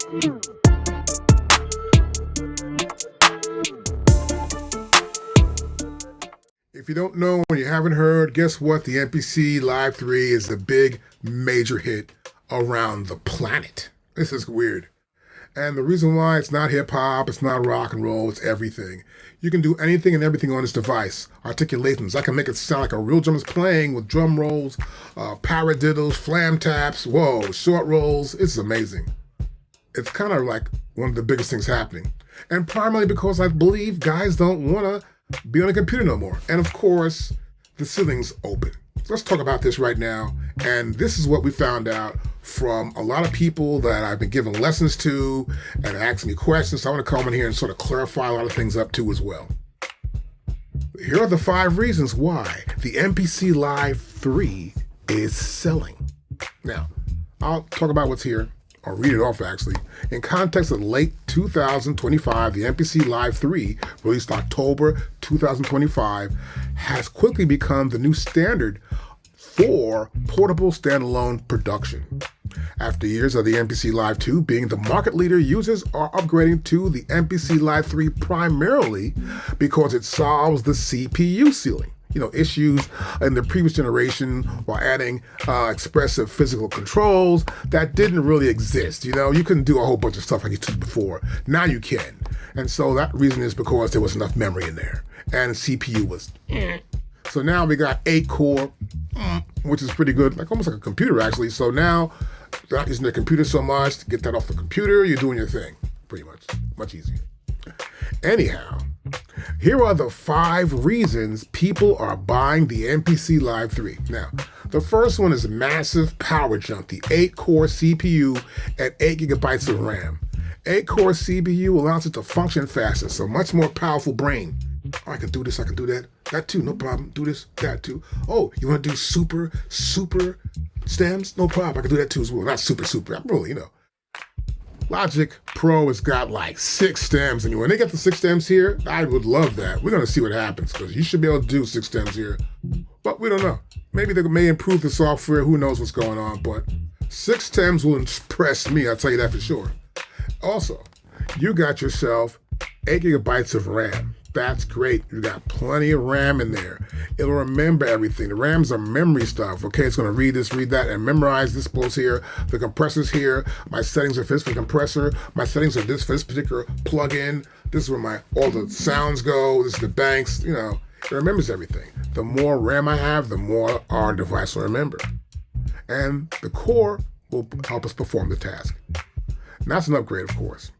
If you don't know and you haven't heard, guess what? The MPC Live 3 is the big major hit around the planet. This is weird. And the reason why it's not hip hop, it's not rock and roll, it's everything. You can do anything and everything on this device. Articulations. I can make it sound like a real drummer's playing with drum rolls, paradiddles, flam taps, whoa, short rolls. It's amazing. It's kind of like one of the biggest things happening. And primarily because I believe guys don't want to be on a computer no more. And of course, the ceiling's open. So let's talk about this right now. And this is what we found out from a lot of people that I've been giving lessons to and asking me questions. So I want to come in here and sort of clarify a lot of things up too as well. Here are the 5 reasons why the MPC Live 3 is selling. Now, I'll talk about what's here, or read it off actually. In context of late 2025, the MPC Live 3, released October 2025, has quickly become the new standard for portable standalone production. After years of the MPC Live 2 being the market leader, users are upgrading to the MPC Live 3 primarily because it solves the CPU ceiling. Issues in the previous generation while adding expressive physical controls that didn't really exist. You couldn't do a whole bunch of stuff like you did before. Now you can. And so that reason is because there was enough memory in there and the CPU was So now we got 8 core, which is pretty good, like almost like a computer actually. So now you're not using the computer so much. To get that off the computer, you're doing your thing pretty much easier. Anyhow, here are the 5 reasons people are buying the MPC Live 3. Now, the first one is a massive power jump, the 8-core CPU at 8 gigabytes of RAM. 8-core CPU allows it to function faster, so much more powerful brain. Oh, I can do this, I can do that. That too, no problem. Do this, that too. Oh, you want to do super stems? No problem, I can do that too as well. Not super, I'm really, Logic Pro has got like 6 stems, and when they get the 6 stems here, I would love that. We're gonna see what happens, because you should be able to do 6 stems here, but we don't know. Maybe they may improve the software, who knows what's going on, but 6 stems will impress me, I'll tell you that for sure. Also, you got yourself 8 gigabytes of RAM. That's great. You got plenty of RAM in there. It'll remember everything. The RAMs are memory stuff. Okay, it's going to read this, read that, and memorize this both here. The compressor's here. My settings are for this for the compressor. My settings are this for this particular plugin. This is where all the sounds go. This is the banks. It remembers everything. The more RAM I have, the more our device will remember. And the core will help us perform the task. And that's an upgrade, of course.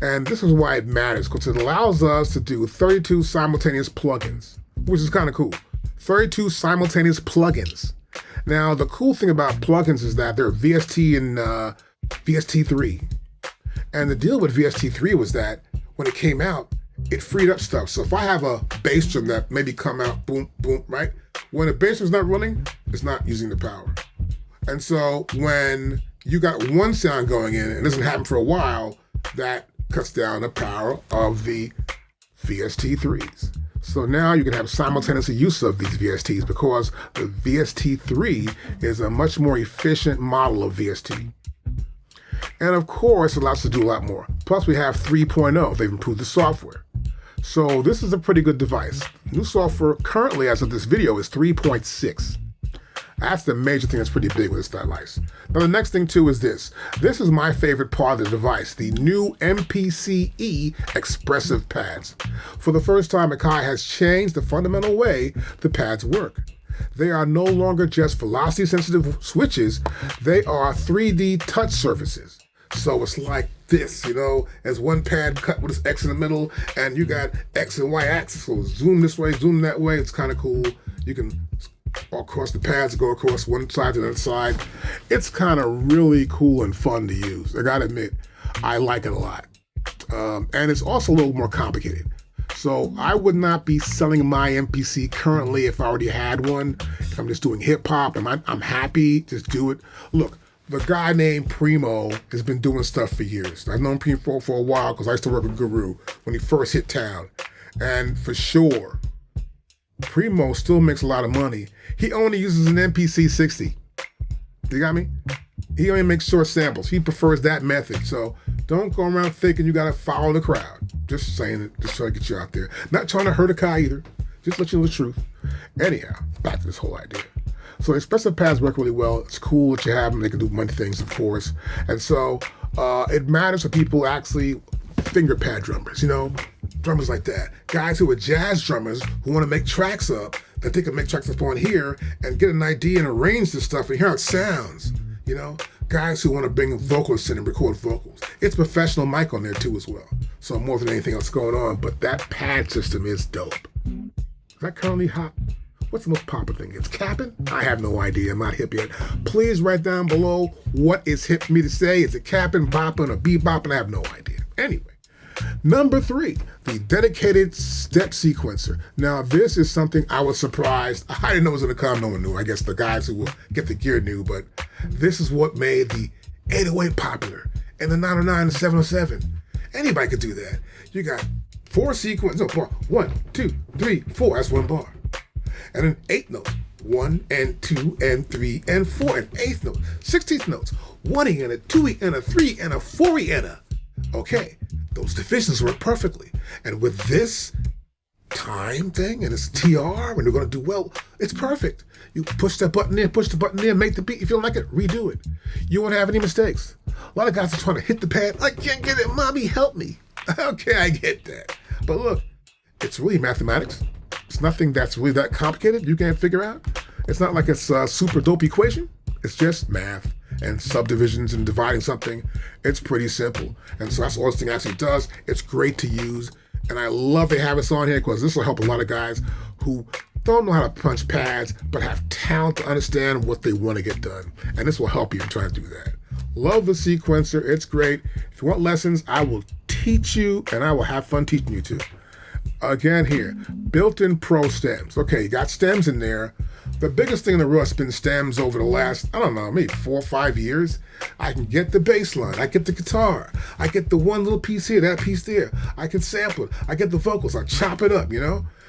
And this is why it matters, because it allows us to do 32 simultaneous plugins, which is kind of cool. 32 simultaneous plugins. Now, the cool thing about plugins is that they're VST and VST3. And the deal with VST3 was that when it came out, it freed up stuff. So if I have a bass drum that maybe come out, boom, boom, right? When the bass drum's not running, it's not using the power. And so when you got one sound going in and it doesn't happen for a while, that cuts down the power of the VST3s. So now you can have simultaneous use of these VSTs because the VST3 is a much more efficient model of VST. And of course, it allows us to do a lot more. Plus we have 3.0, they've improved the software. So this is a pretty good device. New software currently, as of this video, is 3.6. That's the major thing that's pretty big with this device. Now the next thing too is this. This is my favorite part of the device, the new MPC-E Expressive Pads. For the first time, Akai has changed the fundamental way the pads work. They are no longer just velocity sensitive switches, they are 3D touch surfaces. So it's like this, as one pad cut with this X in the middle, and you got X and Y axis. So zoom this way, zoom that way, it's kind of cool. You can across the pads, go across one side to the other side. It's kind of really cool and fun to use. I gotta admit, I like it a lot. And it's also a little more complicated. So I would not be selling my MPC currently if I already had one. If I'm just doing hip hop and I'm happy, just do it. Look, the guy named Primo has been doing stuff for years. I've known Primo for a while because I used to work with Guru when he first hit town. And for sure, Primo still makes a lot of money. He only uses an MPC 60. You got me? He only makes short samples. He prefers that method. So Don't go around thinking you gotta follow the crowd. Just saying it, just trying to get you out there. Not trying to hurt a guy either. Just let you know the truth. Anyhow, back to this whole idea. So expressive pads work really well. It's cool that you have them. They can do many things, of course. And so it matters for people actually finger pad drummers, drummers like that. Guys who are jazz drummers who want to make tracks up that they can make tracks up on here and get an idea and arrange this stuff and hear how it sounds, Guys who want to bring vocalists in and record vocals. It's professional mic on there too as well. So more than anything else going on, but that pad system is dope. Is that currently hot? What's the most popular thing? It's capping? I have no idea. I'm not hip yet. Please write down below what is hip for me to say. Is it capping, bopping, or bebopping? I have no idea. Anyway, number 3, the dedicated step sequencer. Now, this is something I was surprised. I didn't know it was going to come. No one knew. I guess the guys who will get the gear knew, but this is what made the 808 popular and the 909 and 707. Anybody could do that. You got 4 sequences. No, bar. 1, 2, 3, 4. That's 1 bar. And then 8 notes, 1 and 2 and 3 and 4, and 8th note, 16th notes, 1E and a 2E and a 3 and a 4E and a. Okay, those divisions work perfectly. And with this time thing and it's TR, and they're gonna do well, it's perfect. You push that button in, push the button in, make the beat. If you don't like it, redo it. You won't have any mistakes. A lot of guys are trying to hit the pad. I can't get it, mommy, help me. Okay, I get that. But look, it's really mathematics. It's nothing that's really that complicated you can't figure out. It's not like it's a super dope equation. It's just math and subdivisions and dividing something. It's pretty simple. And so that's all this thing actually does. It's great to use. And I love they have us on here because this will help a lot of guys who don't know how to punch pads, but have talent to understand what they want to get done. And this will help you in trying to do that. Love the sequencer. It's great. If you want lessons, I will teach you and I will have fun teaching you too. Again here, built-in pro stems. Okay, you got stems in there. The biggest thing in the world has been stems over the last, I don't know, maybe 4 or 5 years. I can get the bass line, I get the guitar, I get the one little piece here, that piece there. I can sample it, I get the vocals, I chop it up,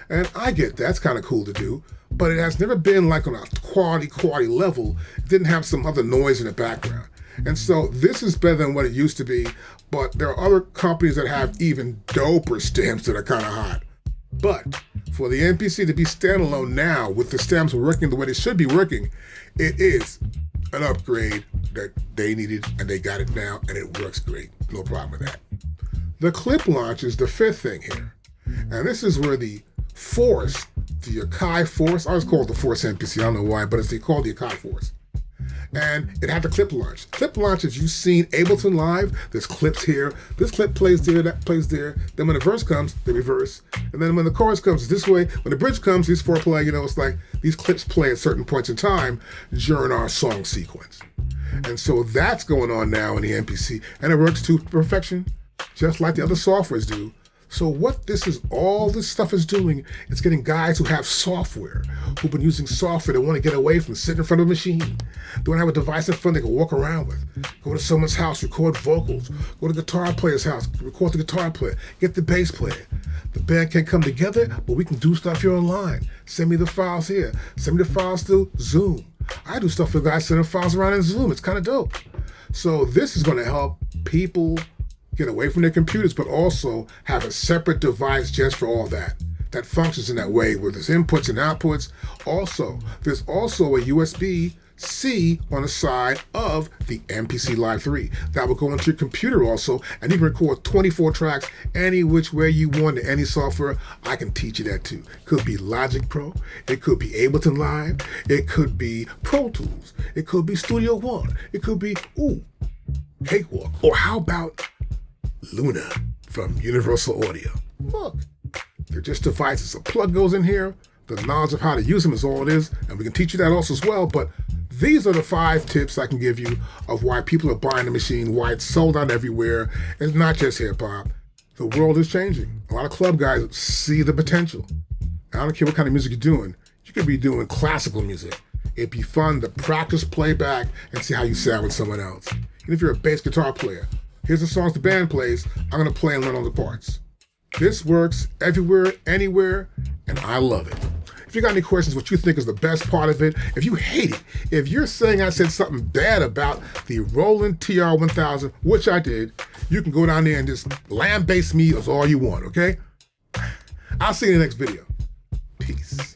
And I get that. That's kind of cool to do. But it has never been like on a quality level. It didn't have some other noise in the background. And so this is better than what it used to be, but there are other companies that have even doper stems that are kind of hot. But for the MPC to be standalone now with the stems working the way they should be working, it is an upgrade that they needed and they got it now and it works great. No problem with that. The clip launch is the 5th thing here. And this is where the Force, the Akai Force, I always call it the Force MPC, I don't know why, but it's called the Akai Force. And it had the clip launch. Clip launch, if you've seen Ableton Live, there's clips here. This clip plays there, that plays there. Then when the verse comes, they reverse. And then when the chorus comes, this way. When the bridge comes, these 4 play, it's like these clips play at certain points in time during our song sequence. And so that's going on now in the MPC. And it works to perfection, just like the other softwares do. So what all this stuff is doing, it's getting guys who have software, who've been using software that want to get away from sitting in front of a machine. They want to have a device in front they can walk around with. Go to someone's house, record vocals. Go to the guitar player's house, record the guitar player. Get the bass player. The band can't come together, but we can do stuff here online. Send me the files here. Send me the files through Zoom. I do stuff with guys sending files around in Zoom. It's kind of dope. So this is going to help people get away from their computers, but also have a separate device just for all that functions in that way where there's inputs and outputs. Also, there's also a USB-C on the side of the MPC Live 3 that will go into your computer also, and you can record 24 tracks any which way you want in any software. I can teach you that too. Could be Logic Pro, it could be Ableton Live, it could be Pro Tools, it could be Studio One, it could be Cakewalk, or how about Luna from Universal Audio. Look, they're just devices. A plug goes in here. The knowledge of how to use them is all it is, and we can teach you that also as well. But these are the 5 tips I can give you of why people are buying the machine, why it's sold out everywhere. It's not just hip hop. The world is changing. A lot of club guys see the potential. I don't care what kind of music you're doing. You could be doing classical music. It'd be fun to practice playback and see how you sound with someone else. And if you're a bass guitar player, here's the songs the band plays. I'm going to play and learn all the parts. This works everywhere, anywhere, and I love it. If you got any questions, what you think is the best part of it, if you hate it, if you're saying I said something bad about the Roland TR-1000, which I did, you can go down there and just lambaste me as all you want, okay? I'll see you in the next video. Peace.